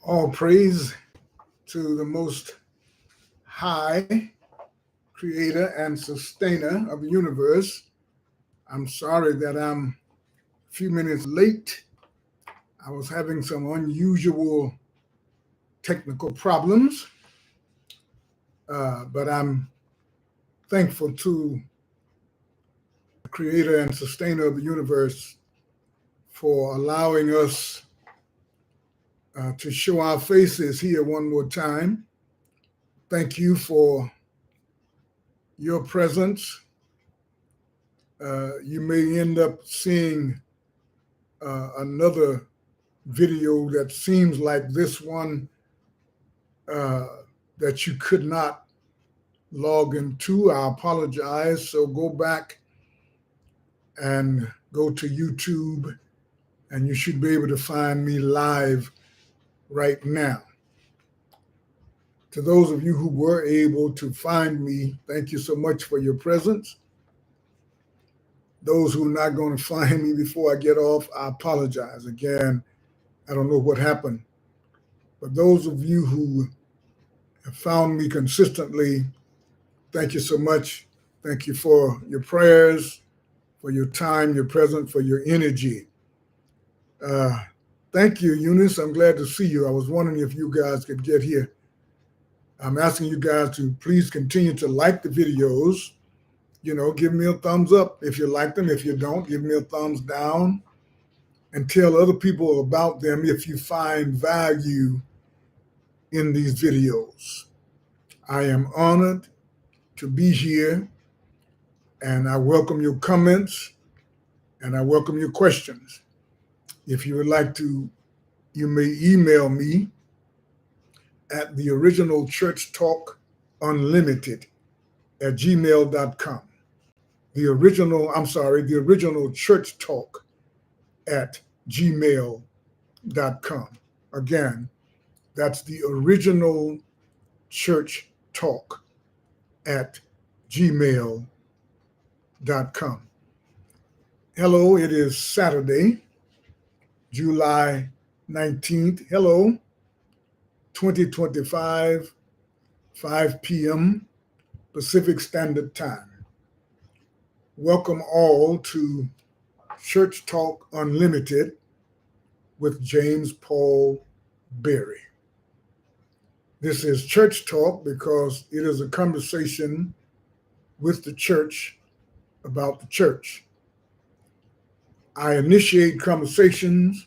All praise to the Most High, Creator and Sustainer of the universe. I'm sorry that I'm a few minutes late. I was having some unusual technical problems, but I'm thankful to the Creator and Sustainer of the universe for allowing us to show our faces here one more time. Thank you for your presence. You may end up seeing another video that seems like this one uh, that you could not log into. I apologize. So go back and go to YouTube, and you should be able to find me live right now. To those of you who were able to find me, thank you so much for your presence. Those who are not going to find me before I get off, I apologize. Again, I don't know what happened. But those of you who have found me consistently, thank you so much. Thank you for your prayers, for your time, your presence, for your energy. Thank you, Eunice. I'm glad to see you. I was wondering if you guys could get here. I'm asking you guys to please continue to like the videos. Give me a thumbs up if you like them. If you don't, give me a thumbs down. And tell other people about them if you find value in these videos. I am honored to be here, and I welcome your comments, and I welcome your questions. If you would like to, you may email me at the original church talk unlimited at gmail.com. The original church talk at gmail.com. Again, that's the original church talk at gmail.com. Hello, it is Saturday, July 19th. Hello, 2025, 5 p.m. Pacific Standard Time. Welcome all to Church Talk Unlimited with James Paul Berry. This is Church Talk because it is a conversation with the church about the church. I initiate conversations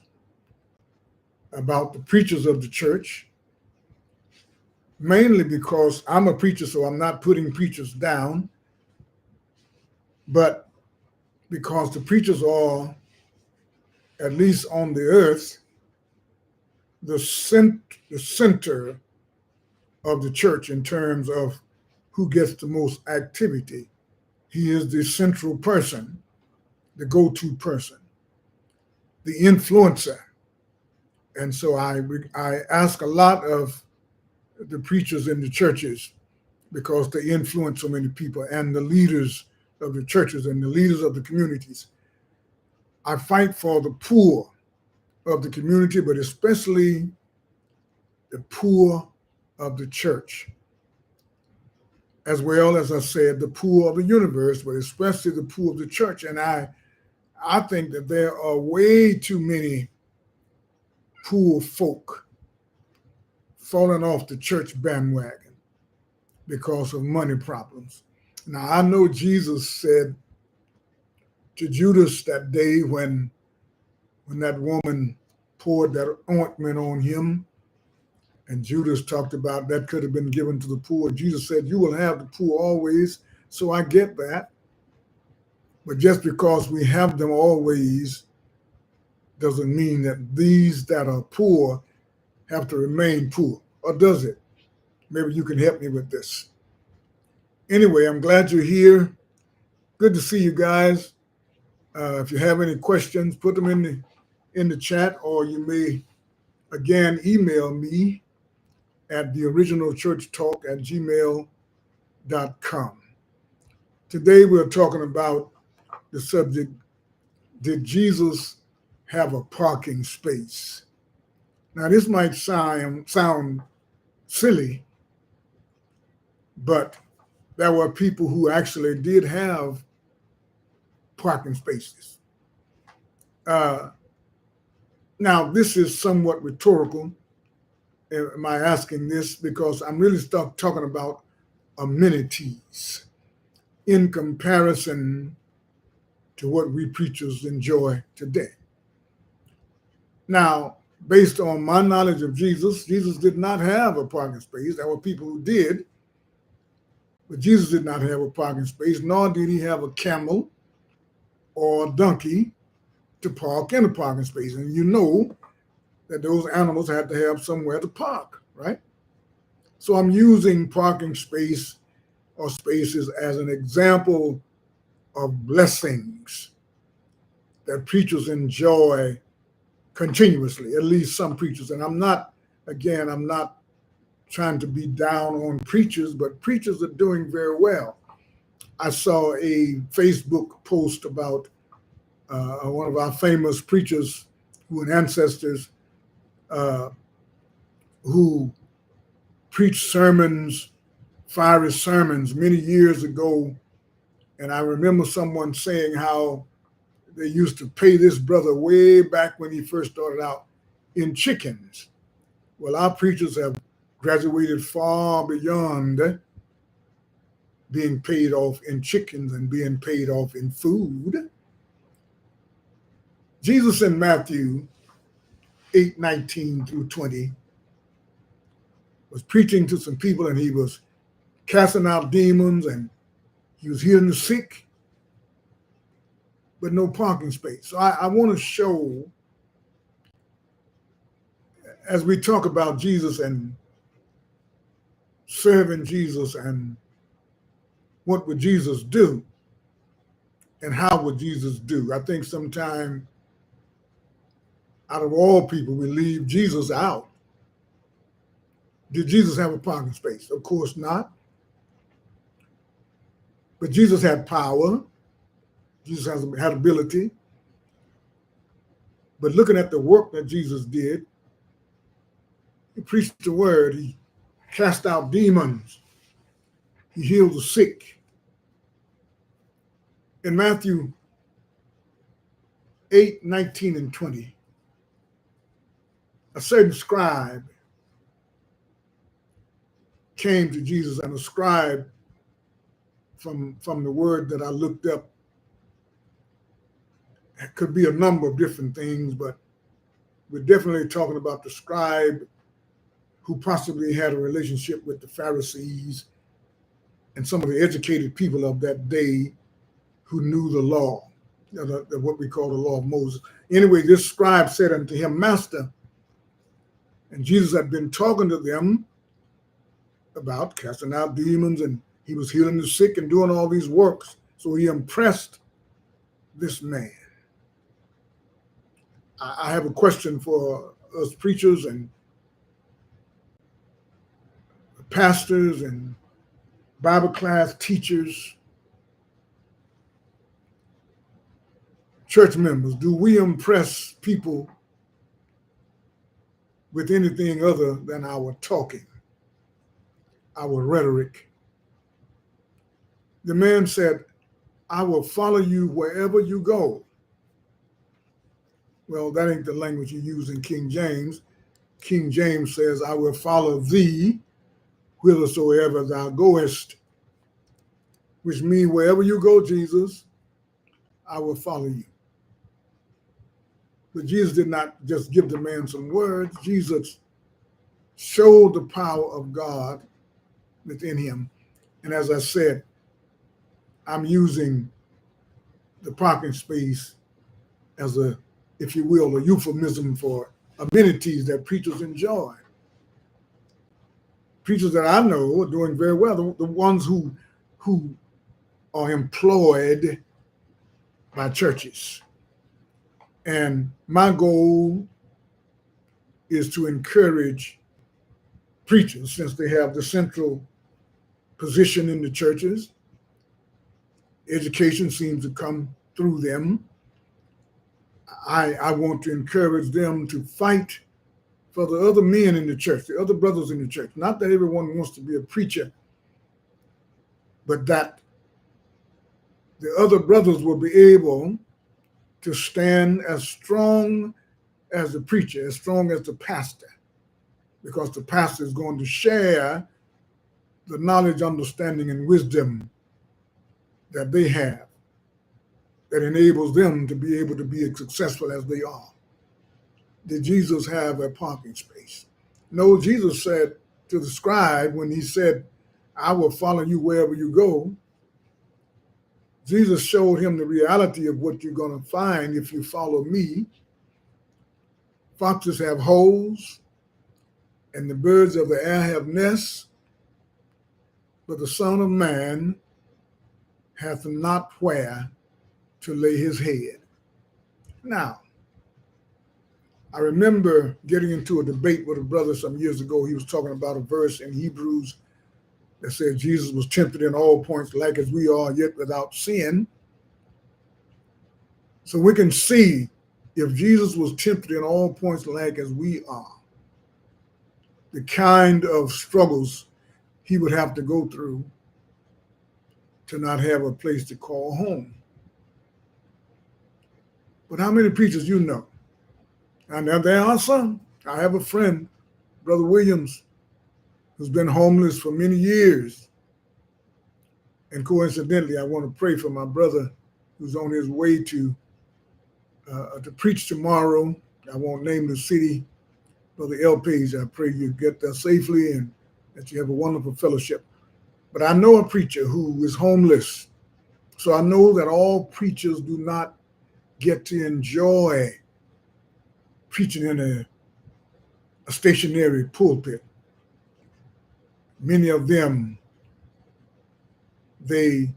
about the preachers of the church, mainly because I'm a preacher, so I'm not putting preachers down, but because the preachers are, at least on the earth, the center of the church in terms of who gets the most activity. He is the central person, the go-to person, the influencer. And so I ask a lot of the preachers in the churches because they influence so many people, and the leaders of the churches and the leaders of the communities. I fight for the poor of the community, but especially the poor of the church, as well as I said, the poor of the universe, but especially the poor of the church. And I think that there are way too many poor folk falling off the church bandwagon because of money problems. Now, I know Jesus said to Judas that day when that woman poured that ointment on him, and Judas talked about that could have been given to the poor. Jesus said, you will have the poor always. So I get that. But just because we have them always doesn't mean that these that are poor have to remain poor. Or does it? Maybe you can help me with this. Anyway, I'm glad you're here. Good to see you guys. If you have any questions, put them in the chat, or you may, again, email me at theoriginalchurchtalk@gmail.com. Today we're talking about the subject, did Jesus have a parking space? Now, this might sound silly, but there were people who actually did have parking spaces. Now, this is somewhat rhetorical. Am I asking this? Because I'm really talking about amenities in comparison to what we preachers enjoy today. Now, based on my knowledge of Jesus, Jesus did not have a parking space. There were people who did, but Jesus did not have a parking space, nor did he have a camel or a donkey to park in a parking space. And you know that those animals had to have somewhere to park, right? So I'm using parking space or spaces as an example of blessings that preachers enjoy continuously, at least some preachers. And I'm not trying to be down on preachers, but preachers are doing very well. I saw a Facebook post about one of our famous preachers who are ancestors who preached sermons, fiery sermons many years ago. And I remember someone saying how they used to pay this brother way back when he first started out in chickens. Well, our preachers have graduated far beyond being paid off in chickens and being paid off in food. Jesus in Matthew 8:19 through 20 was preaching to some people, and he was casting out demons and he was healing the sick, but no parking space. So I want to show, as we talk about Jesus and serving Jesus and what would Jesus do and how would Jesus do. I think sometimes out of all people, we leave Jesus out. Did Jesus have a parking space? Of course not. But Jesus had power. Jesus had ability. But looking at the work that Jesus did, he preached the word, he cast out demons, he healed the sick. In Matthew 8:19 and 20, a certain scribe came to Jesus, and a scribe, from the word that I looked up, it could be a number of different things, but we're definitely talking about the scribe who possibly had a relationship with the Pharisees and some of the educated people of that day who knew the law, what we call the law of Moses. Anyway, this scribe said unto him, Master, and Jesus had been talking to them about casting out demons, and he was healing the sick and doing all these works. So he impressed this man. I have a question for us preachers and pastors and Bible class teachers, church members. Do we impress people with anything other than our talking, our rhetoric? The man said, I will follow you wherever you go. Well, that ain't the language you use in King James. King James says, I will follow thee whithersoever thou goest, which means wherever you go, Jesus, I will follow you. But Jesus did not just give the man some words. Jesus showed the power of God within him. And as I said, I'm using the parking space as a, if you will, a euphemism for amenities that preachers enjoy. Preachers that I know are doing very well, the ones who are employed by churches. And my goal is to encourage preachers, since they have the central position in the churches. Education seems to come through them. I want to encourage them to fight for the other men in the church, the other brothers in the church. Not that everyone wants to be a preacher, but that the other brothers will be able to stand as strong as the preacher, as strong as the pastor, because the pastor is going to share the knowledge, understanding, and wisdom that they have that enables them to be able to be as successful as they are. Did Jesus have a parking space? No, Jesus said to the scribe when he said, I will follow you wherever you go. Jesus showed him the reality of what you're going to find if you follow me. Foxes have holes, and the birds of the air have nests, but the Son of Man hath not where to lay his head. Now, I remember getting into a debate with a brother some years ago. He was talking about a verse in Hebrews that said Jesus was tempted in all points like as we are, yet without sin. So we can see if Jesus was tempted in all points like as we are, the kind of struggles he would have to go through to not have a place to call home. But how many preachers you know? And there are some. I have a friend, Brother Williams, who's been homeless for many years. And coincidentally, I want to pray for my brother who's on his way to preach tomorrow. I won't name the city. Brother L. Page, I pray you get there safely and that you have a wonderful fellowship. But I know a preacher who is homeless. So I know that all preachers do not get to enjoy preaching in a stationary pulpit. Many of them, they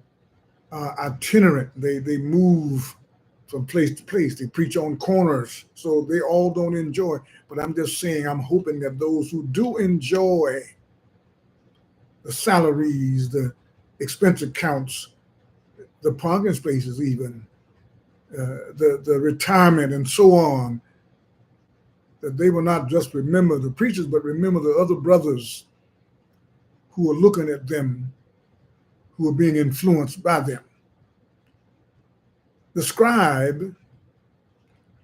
are itinerant. They move from place to place. They preach on corners, so they all don't enjoy. But I'm just saying, I'm hoping that those who do enjoy the salaries, the expense accounts, the parking spaces even, the retirement and so on, that they will not just remember the preachers, but remember the other brothers who are looking at them, who are being influenced by them. The scribe,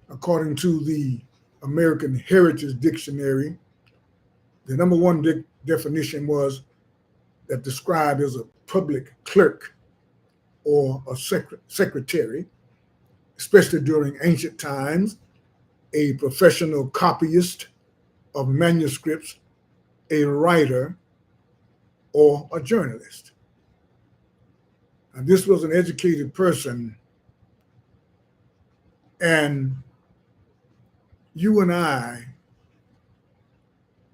according to the American Heritage Dictionary, the number one definition was that the scribe is a public clerk or a secretary, especially during ancient times, a professional copyist of manuscripts, a writer, or a journalist. And this was an educated person, and you and I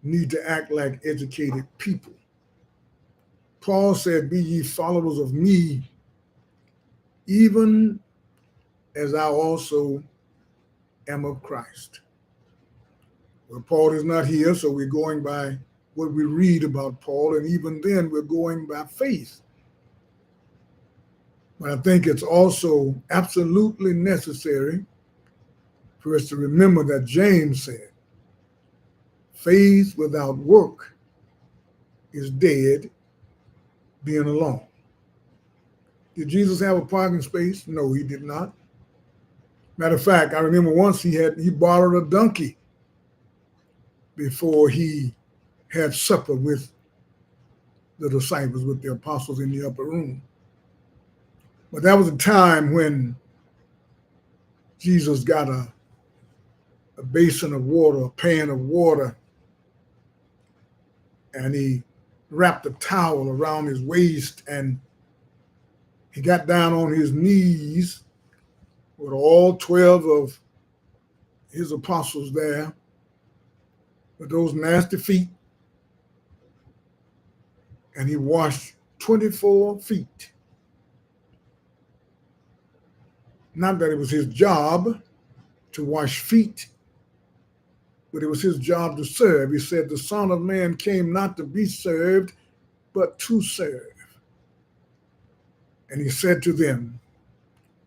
need to act like educated people. Paul said, be ye followers of me, even as I also am of Christ. Well, Paul is not here, so we're going by what we read about Paul, and even then we're going by faith. But I think it's also absolutely necessary for us to remember that James said, faith without work is dead, being alone. Did Jesus have a parking space? No, he did not. Matter of fact, I remember once he borrowed a donkey before he had supper with the disciples, with the apostles in the upper room. But that was a time when Jesus got a basin of water, a pan of water, and he wrapped a towel around his waist, and he got down on his knees with all 12 of his apostles there with those nasty feet, and he washed 24 feet. Not that it was his job to wash feet, but it was his job to serve. He said, the Son of Man came not to be served, but to serve. And he said to them,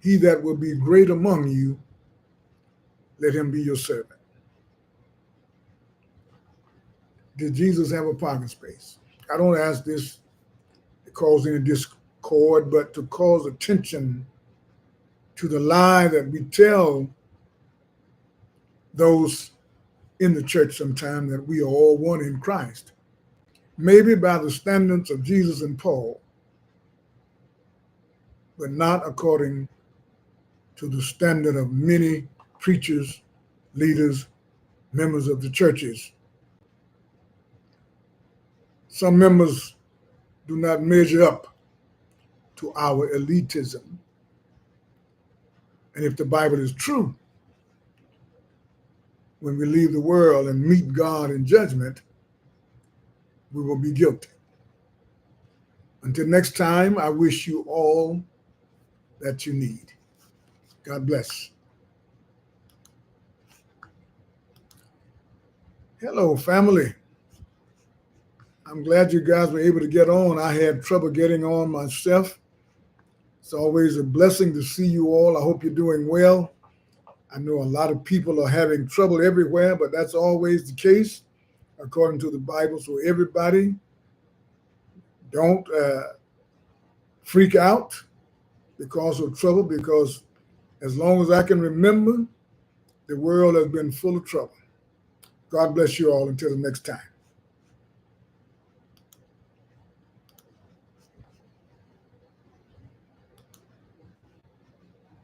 he that will be great among you, let him be your servant. Did Jesus have a parking space? I don't ask this to cause any discord, but to cause attention to the lie that we tell those in the church sometime, that we are all one in Christ. Maybe by the standards of Jesus and Paul, but not according to the standard of many preachers, leaders, members of the churches. Some members do not measure up to our elitism. And if the Bible is true, when we leave the world and meet God in judgment, we will be guilty. Until next time, I wish you all that you need. God bless. Hello, family. I'm glad you guys were able to get on. I had trouble getting on myself. It's always a blessing to see you all. I hope you're doing well. I know a lot of people are having trouble everywhere, but that's always the case according to the Bible. So everybody, don't freak out because of trouble, because as long as I can remember, the world has been full of trouble. God bless you all until the next time.